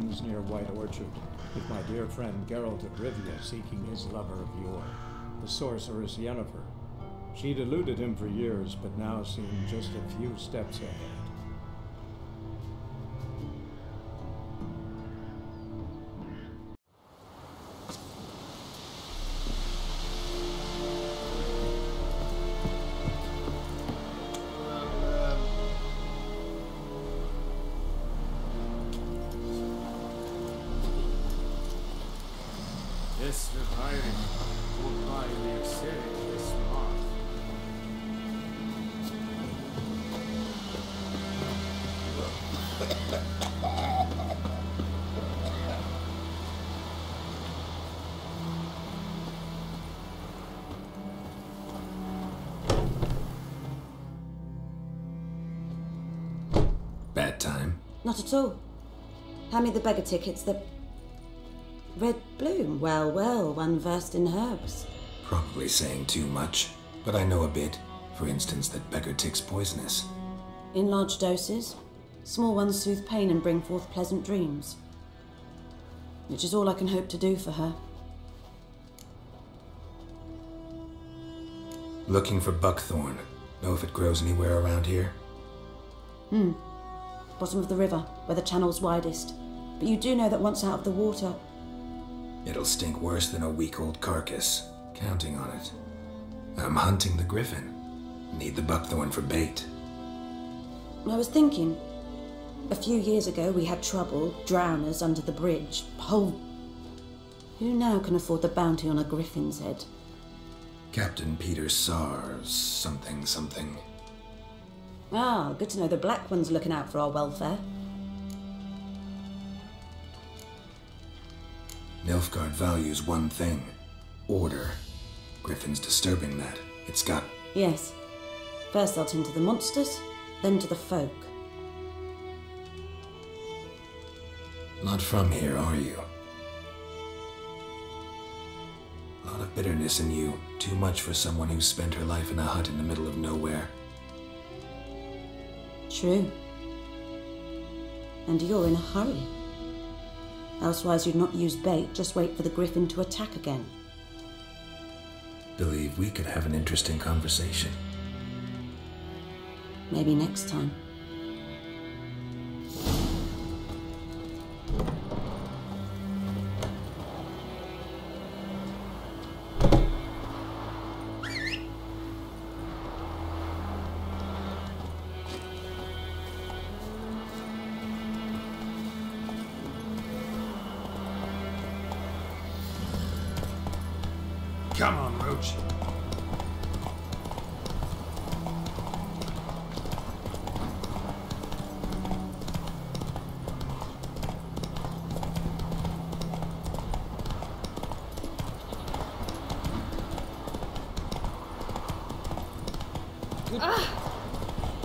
mountains near White Orchard, with my dear friend Geralt of Rivia seeking his lover of yore, the sorceress Yennefer. She'd eluded him for years, but now seemed just a few steps ahead. This reviving will buy the exceeding this month. Bad time? Not at all. Hand me the beggar tickets, the red bloom. Well, well, one versed in herbs. Probably saying too much, but I know a bit. For instance, that beggar tick's poisonous. In large doses. Small ones soothe pain and bring forth pleasant dreams. Which is all I can hope to do for her. Looking for buckthorn. Know if it grows anywhere around here? Bottom of the river, where the channel's widest. But you do know that once out of the water... It'll stink worse than a week-old carcass. Counting on it. I'm hunting the griffin. Need the buckthorn for bait. I was thinking... A few years ago we had trouble, drowners under the bridge. Whole... Who now can afford the bounty on a griffin's head? Captain Peter Sars, something. Ah, good to know the Black One's looking out for our welfare. Nilfgaard values one thing. Order. Griffin's disturbing that. It's got... Yes. First they'll tend to the monsters, then to the folk. Not from here, are you? A lot of bitterness in you. Too much for someone who's spent her life in a hut in the middle of nowhere. True. And you're in a hurry. Elsewise you'd not use bait, just wait for the griffin to attack again. Believe we could have an interesting conversation. Maybe next time. Come on, Roach.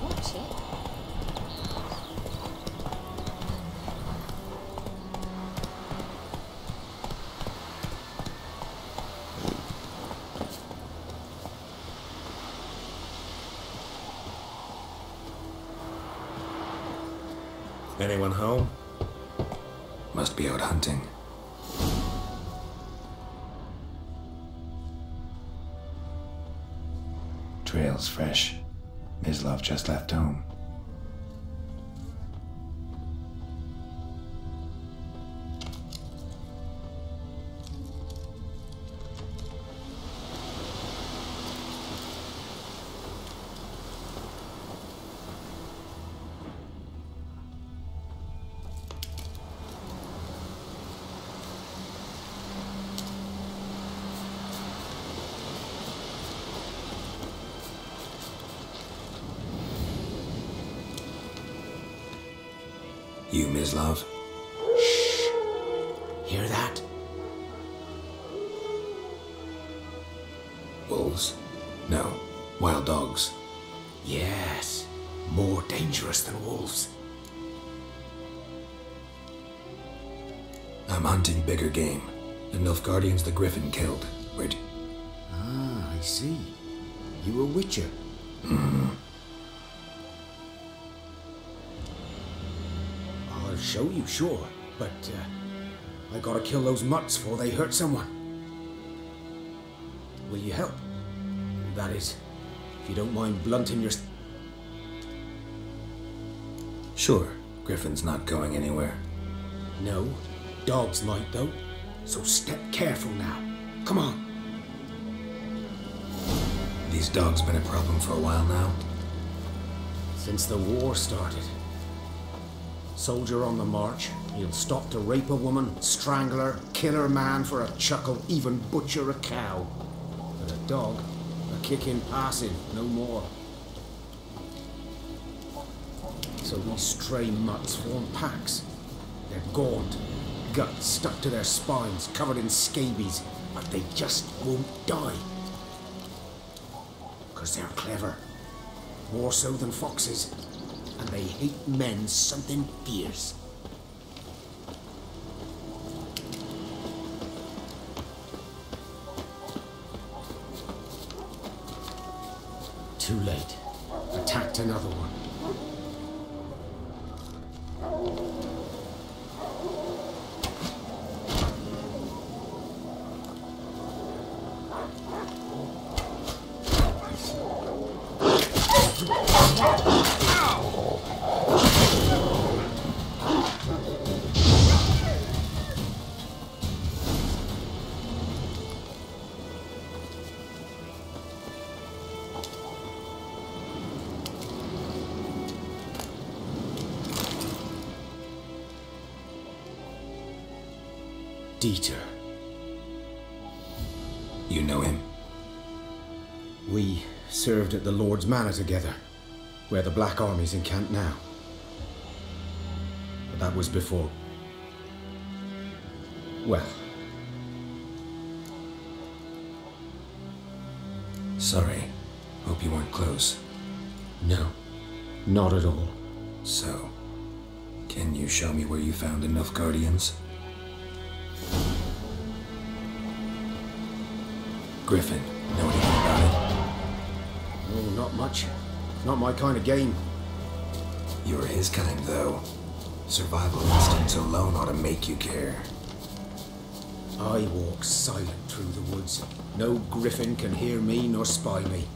Watch it. Anyone home? Must be out hunting. Trail's fresh. Mislav just left home. You, Mislav? Shh! Hear that? Wolves? No. Wild dogs. Yes. More dangerous than wolves. I'm hunting bigger game. The Nilfgaardians the griffin killed. Where'd... Ah, I see. You a witcher? I'll show you, sure. But, I gotta kill those mutts before they hurt someone. Will you help? That is, if you don't mind blunting your... Sure, Griffin's not going anywhere. No, dogs might though. So step careful now. Come on. These dogs been a problem for a while now? Since the war started. Soldier on the march, he'll stop to rape a woman, strangle her, kill her man for a chuckle, even butcher a cow. But a dog, a kick in passing, no more. So these stray mutts form packs. They're gaunt, guts stuck to their spines, covered in scabies, but they just won't die. 'Cause they're clever. More so than foxes. And they hate men something fierce. Too late. Attacked another one. Dieter. You know him? We served at the Lord's Manor together, where the Black Army's encamped now. But that was before... well... Sorry. Hope you weren't close. No, not at all. So, can you show me where you found the Nilfgaardians? Griffin, know anything about it? Oh, not much. Not my kind of game. You're his kind, though. Survival instincts alone ought to make you care. I walk silent through the woods. No griffin can hear me nor spy me.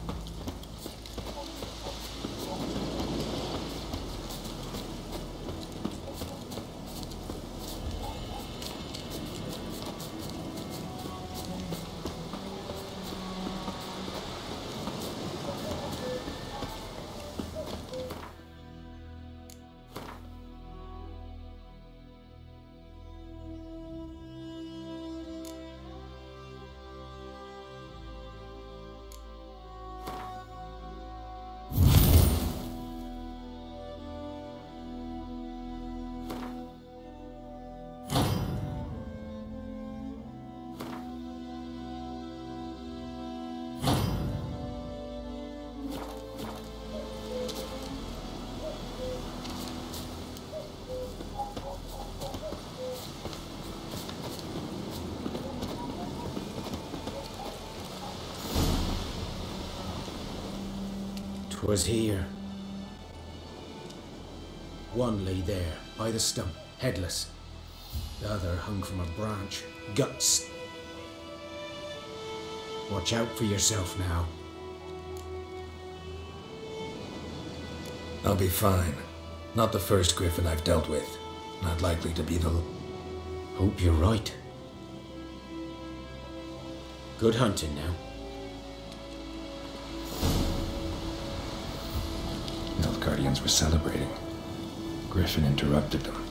Was here. One lay there, by the stump, headless. The other hung from a branch, guts. Watch out for yourself now. I'll be fine. Not the first griffin I've dealt with. Not likely to be the... Hope you're right. Good hunting now. Nilfgaardians were celebrating. Griffin interrupted them.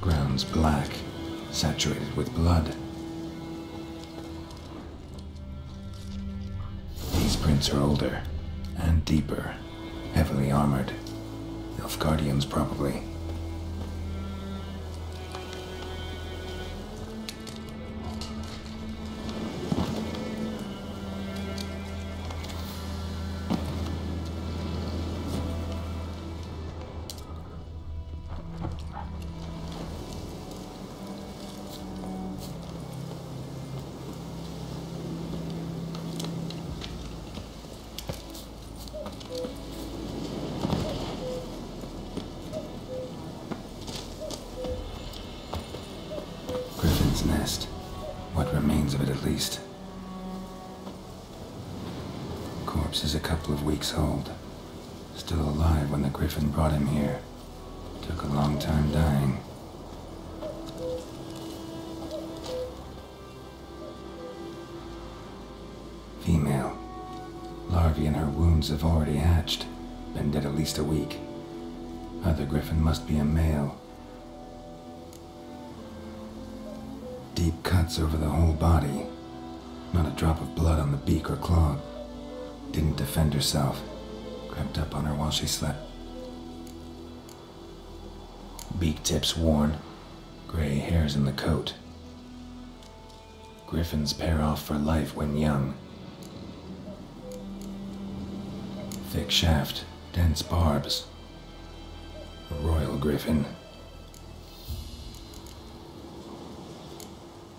Ground's black, saturated with blood. These prints are older and deeper, heavily armored. Nilfgaardians probably. nest. What remains of it, at least. Corpse is a couple of weeks old. Still alive when the griffin brought him here. Took a long time dying. Female. Larvae in her wounds have already hatched. Been dead at least a week. Other griffin must be a male. Deep cuts over the whole body. Not a drop of blood on the beak or claw. Didn't defend herself. Crept up on her while she slept. Beak tips worn. Gray hairs in the coat. Griffins pair off for life when young. Thick shaft, dense barbs. A royal griffin.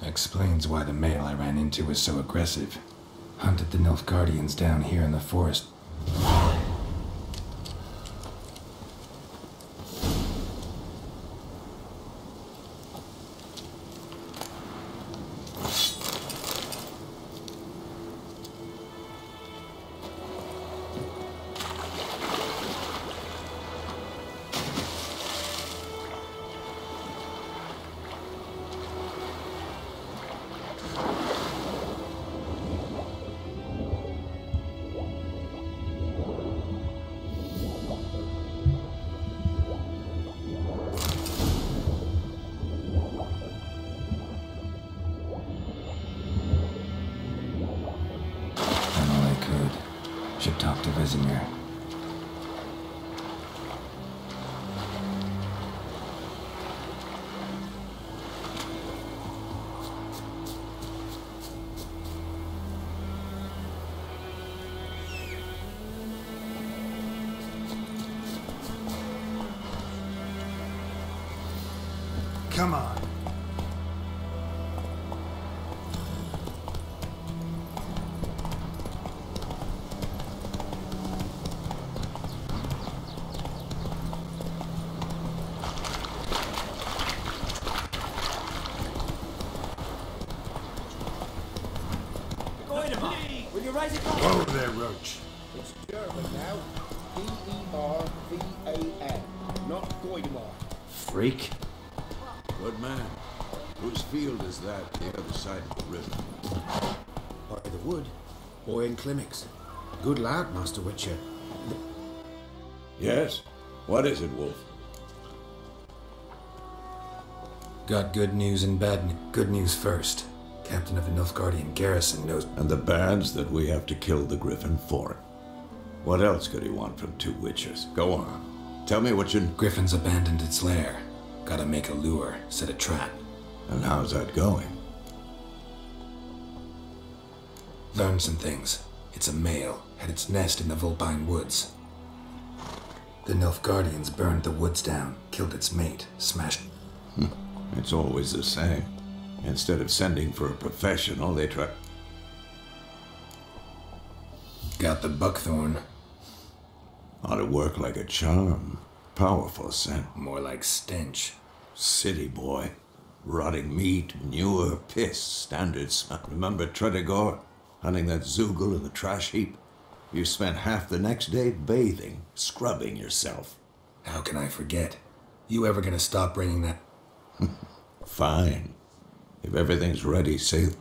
Explains why the male I ran into was so aggressive. Hunted the Nilfgaardians down here in the forest. Should talk to Vesemir. Come on. Whoa there, Roach. It's German now. D-E-R-V-A-N, not Goidemar. Freak. Good man. Whose field is that the other side of the river? By the wood. Boy in Climmix. Good lad, Master Witcher. Yes? What is it, Wolf? Got good news and bad news. Good news first. Captain of the Nilfgaardian garrison knows. And the bad's that we have to kill the griffin for it. What else could he want from two witchers? Go on. Tell me what you... Griffin's abandoned its lair. Gotta make a lure, set a trap. And how's that going? Learned some things. It's a male, had its nest in the Vulpine Woods. The Nilfgaardians burned the woods down, killed its mate, smashed... It's always the same. Instead of sending for a professional, they try... Got the buckthorn. Ought to work like a charm. Powerful scent. More like stench. City boy. Rotting meat, manure, piss, standard smell. Remember Tredegor? Hunting that Zoogle in the trash heap? You spent half the next day bathing, scrubbing yourself. How can I forget? You ever gonna stop bringing that... Fine. If everything's ready, sail.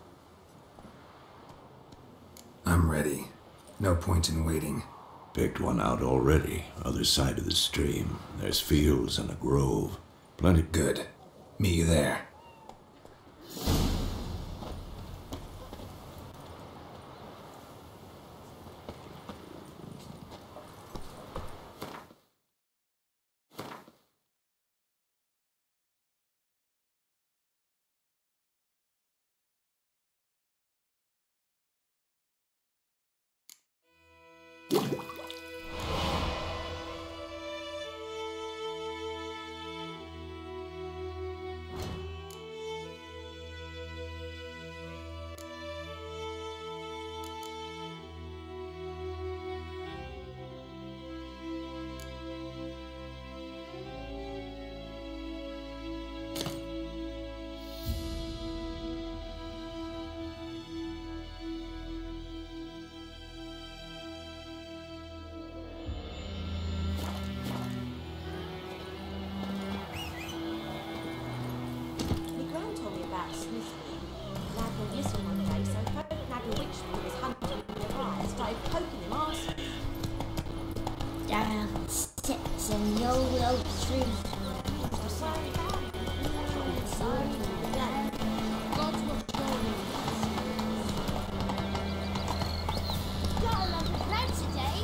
I'm ready. No point in waiting. Picked one out already, other side of the stream. There's fields and a grove. Plenty. Good. Meet you there. some no-will truth. God's not going. Got a lot of bread today.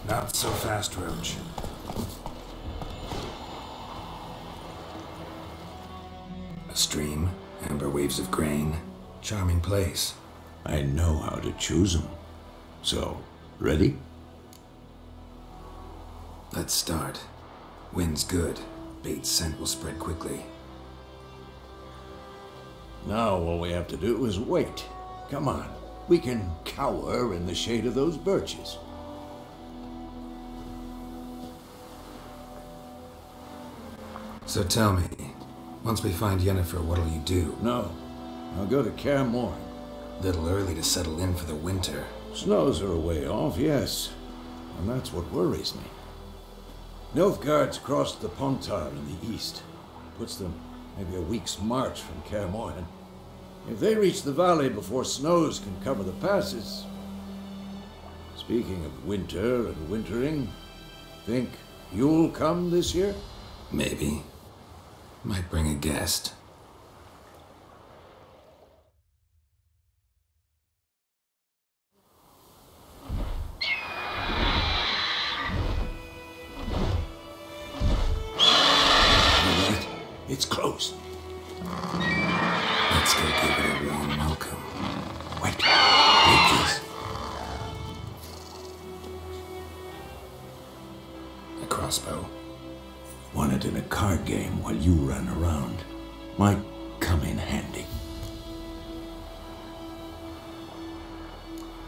Not so fast, Roach. A stream, amber waves of grain, charming place. I know how to choose them. So, ready? Let's start. Wind's good. Bait's scent will spread quickly. Now all we have to do is wait. Come on. We can cower in the shade of those birches. So tell me, once we find Yennefer, what'll you do? No. I'll go to Kaer Morhen. Little early to settle in for the winter. Snows are a way off, yes. And that's what worries me. Nilfgaard's crossed the Pontar in the east. Puts them maybe a week's march from Kaer Morhen. If they reach the valley before snows can cover the passes... Speaking of winter and wintering, think you'll come this year? Maybe. Might bring a guest. Alright, it's close. Let's go give it a warm welcome. Wait, take this. A crossbow. Won it in a card game while you ran around. Might come in handy.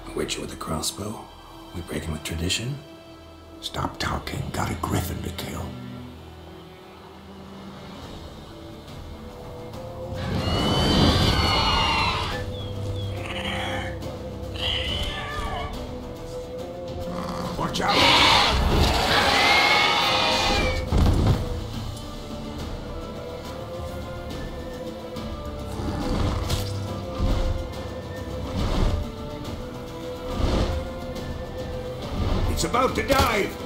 A witcher with a crossbow? We breaking with tradition? Stop talking. Got a griffin to kill. Watch out! It's about to dive!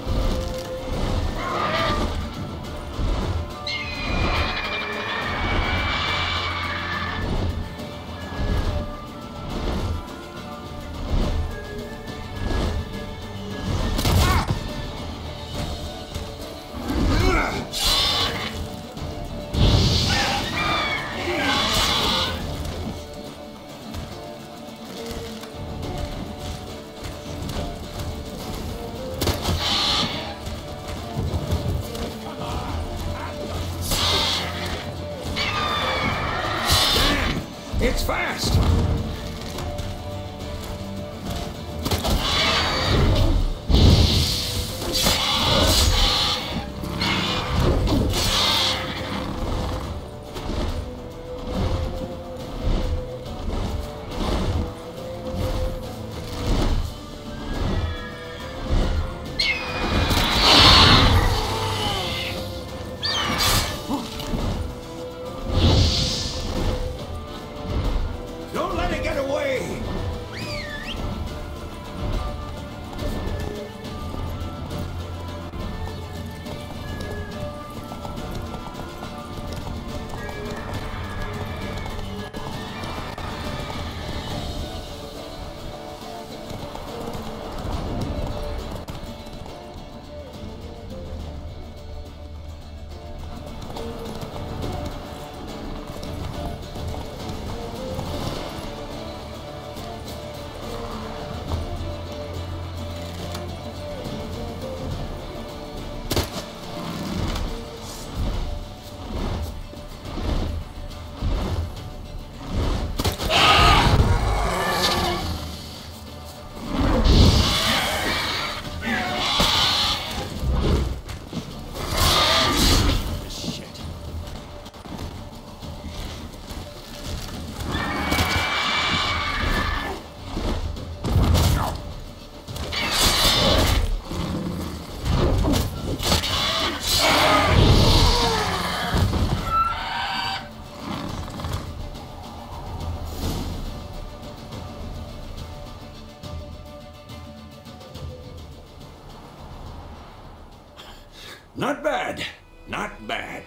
Not bad. Not bad.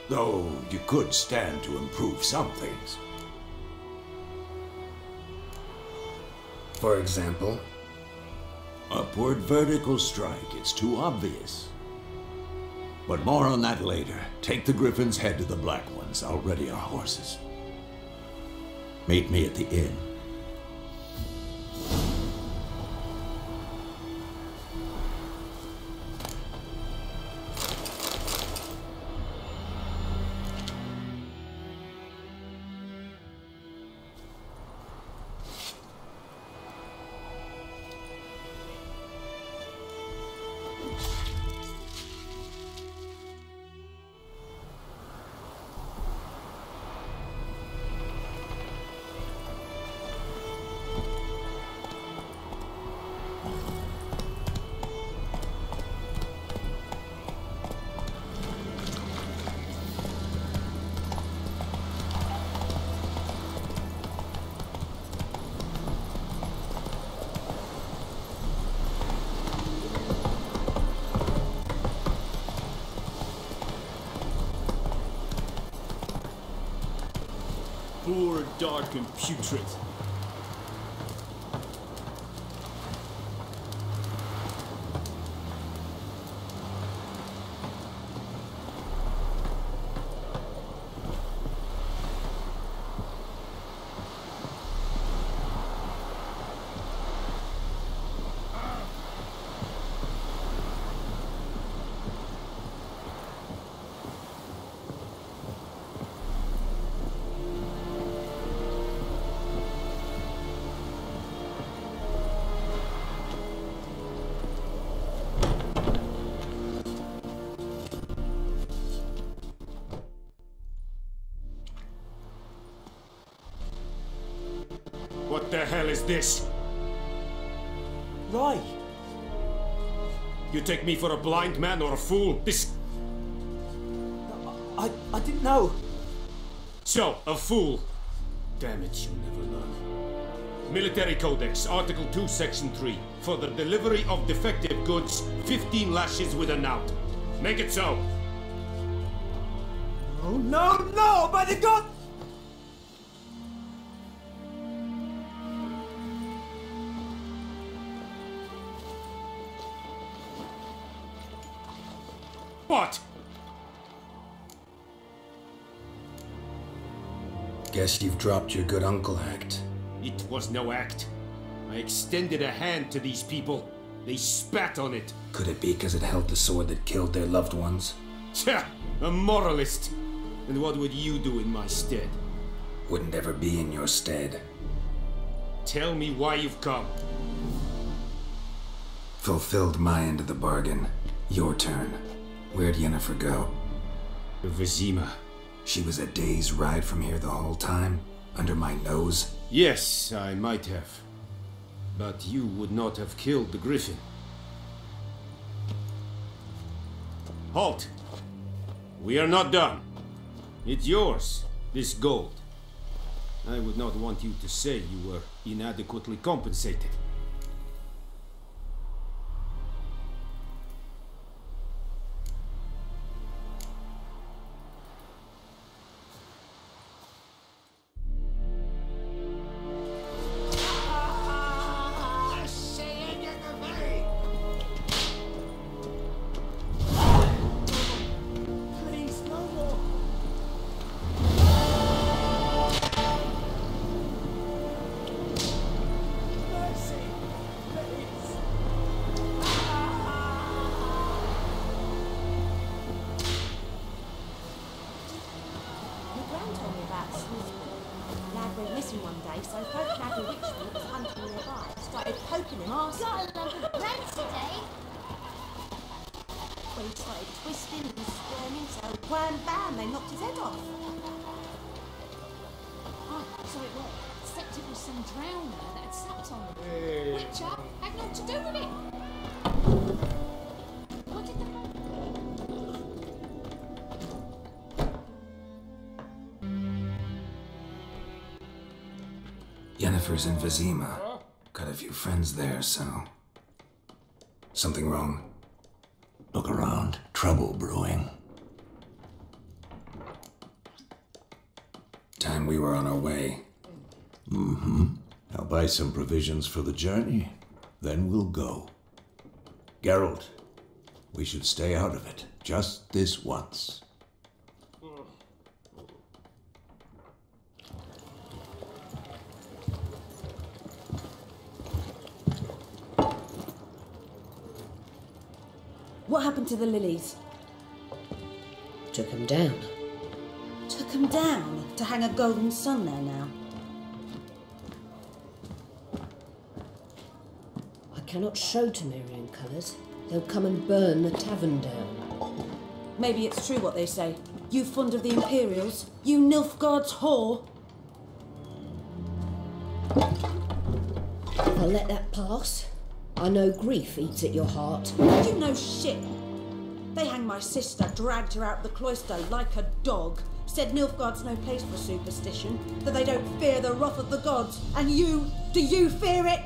Though you could stand to improve some things. For example? Upward vertical strike. It's too obvious. But more on that later. Take the Griffin's head to the Black Ones. I'll ready our horses. Meet me at the inn. Poor, dark, and putrid. What the hell is this? Right. You take me for a blind man or a fool? This... I didn't know. So, a fool. Damn it, you never learn. Military Codex, Article 2, Section 3. For the delivery of defective goods, 15 lashes with a knout. Make it so. Oh, no, no! By the god! What? Guess you've dropped your good uncle act. It was no act. I extended a hand to these people. They spat on it. Could it be because it held the sword that killed their loved ones? Tja, a moralist. And what would you do in my stead? Wouldn't ever be in your stead. Tell me why you've come. Fulfilled my end of the bargain. Your turn. Where'd Yennefer go? To Vizima. She was a day's ride from here the whole time? Under my nose? Yes, I might have. But you would not have killed the Griffin. Halt! We are not done. It's yours, this gold. I would not want you to say you were inadequately compensated. Yennefer's in Vizima. Got a few friends there, so... Something wrong? Look around. trouble brewing. Time we were on our way. Mm-hmm. I'll buy some provisions for the journey, then we'll go. Geralt, we should stay out of it, just this once. What happened to the lilies? Took him down. Took them down to hang a golden sun there now. I cannot show Temerian colours. They'll come and burn the tavern down. Maybe it's true what they say. You fond of the Imperials? You Nilfgaard's whore? I'll let that pass. I know grief eats at your heart. You know shit. They hanged my sister, dragged her out of the cloister like a dog. Said Nilfgaard's no place for superstition, that they don't fear the wrath of the gods. And you, do you fear it?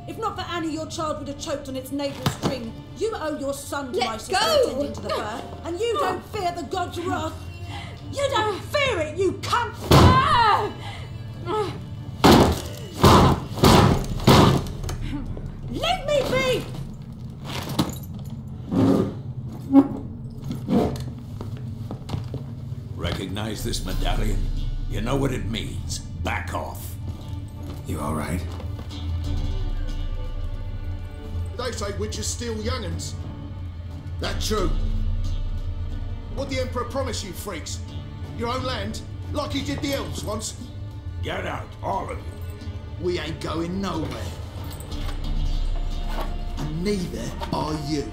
If not for Annie, your child would have choked on its navel string. You owe your son to my sister attending to the birth, and you don't fear the gods' wrath. You don't fear it, you cunt! Leave me be! Recognize this medallion? You know what it means. Back off. You all right? They say witches steal young'uns. That true? What'd the Emperor promise you freaks? Your own land? Like he did the elves once? Get out, all of you. We ain't going nowhere. And neither are you.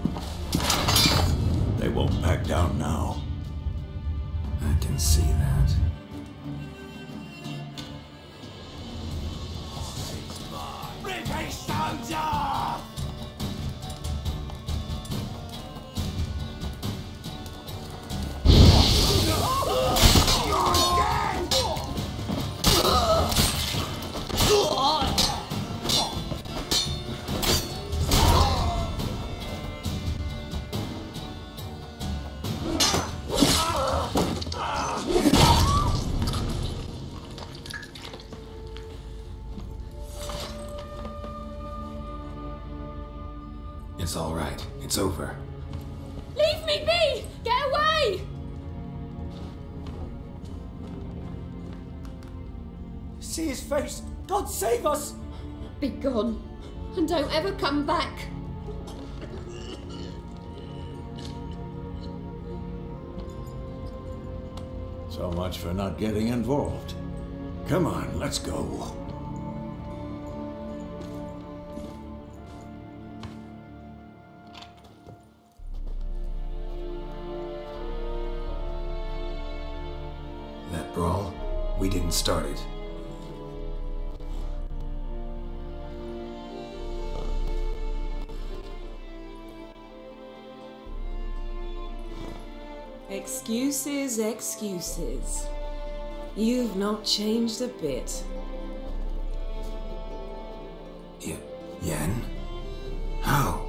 They won't back down now. I can see that. British soldier! It's all right. It's over. Leave me be! Get away! See his face! God save us! Be gone, and don't ever come back. So much for not getting involved. Come on, let's go. That brawl, we didn't start it. Excuses, excuses. You've not changed a bit. Yen? How?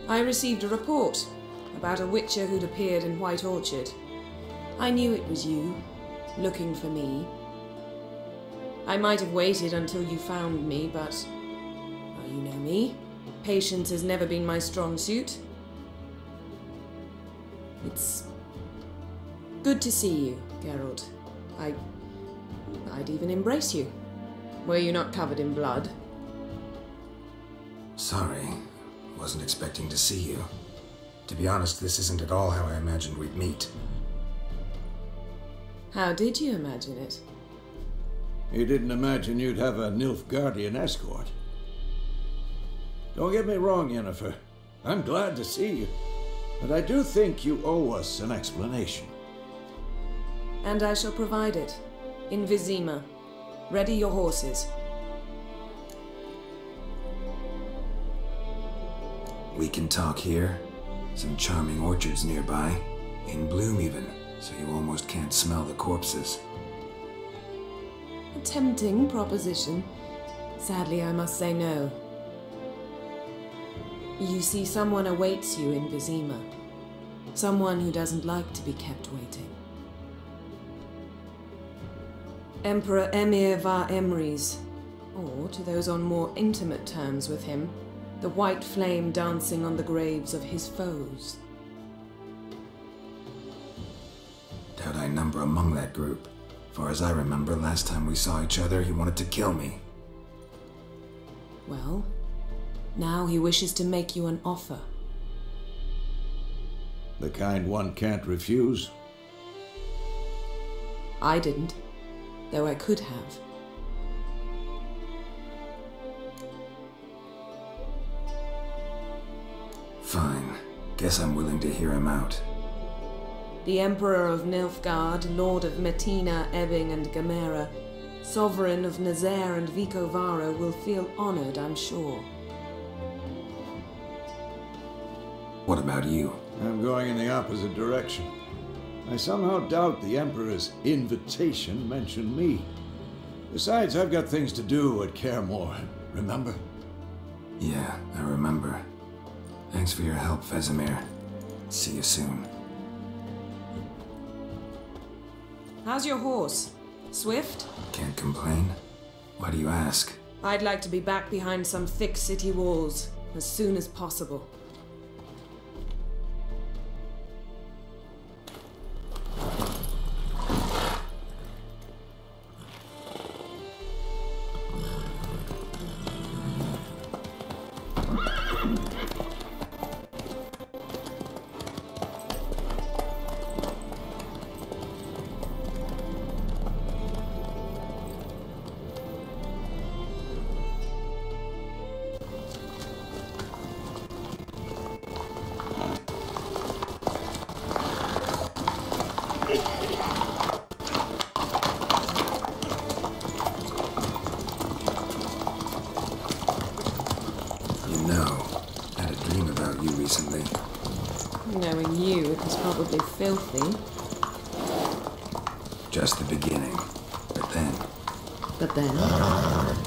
I received a report about a witcher who'd appeared in White Orchard. I knew it was you, looking for me. I might have waited until you found me, but... well, you know me. Patience has never been my strong suit. It's good to see you, Geralt. I'd even embrace you. Were you not covered in blood? Sorry. Wasn't expecting to see you. To be honest, this isn't at all how I imagined we'd meet. How did you imagine it? You didn't imagine you'd have a Nilfgaardian escort. Don't get me wrong, Yennefer. I'm glad to see you. But I do think you owe us an explanation. And I shall provide it. In Vizima. Ready your horses. We can talk here. Some charming orchards nearby. In bloom even, so you almost can't smell the corpses. A tempting proposition. Sadly, I must say no. You see, someone awaits you in Vizima. Someone who doesn't like to be kept waiting. Emperor Emir var Emrys, or, to those on more intimate terms with him, the white flame dancing on the graves of his foes. Doubt I number among that group. Far as I remember, last time we saw each other, he wanted to kill me. Well, now he wishes to make you an offer. The kind one can't refuse. I didn't, though I could have. Fine. Guess I'm willing to hear him out. The Emperor of Nilfgaard, Lord of Metina, Ebbing and Gamera, Sovereign of Nazaire and Vicovaro will feel honored, I'm sure. What about you? I'm going in the opposite direction. I somehow doubt the Emperor's invitation mentioned me. Besides, I've got things to do at Kaer, remember? Yeah, I remember. Thanks for your help, Vesemir. See you soon. How's your horse? Swift? Can't complain. Why do you ask? I'd like to be back behind some thick city walls as soon as possible. Recently. Knowing you, it was probably filthy. Just the beginning. But then... But then?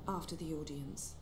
After the audience.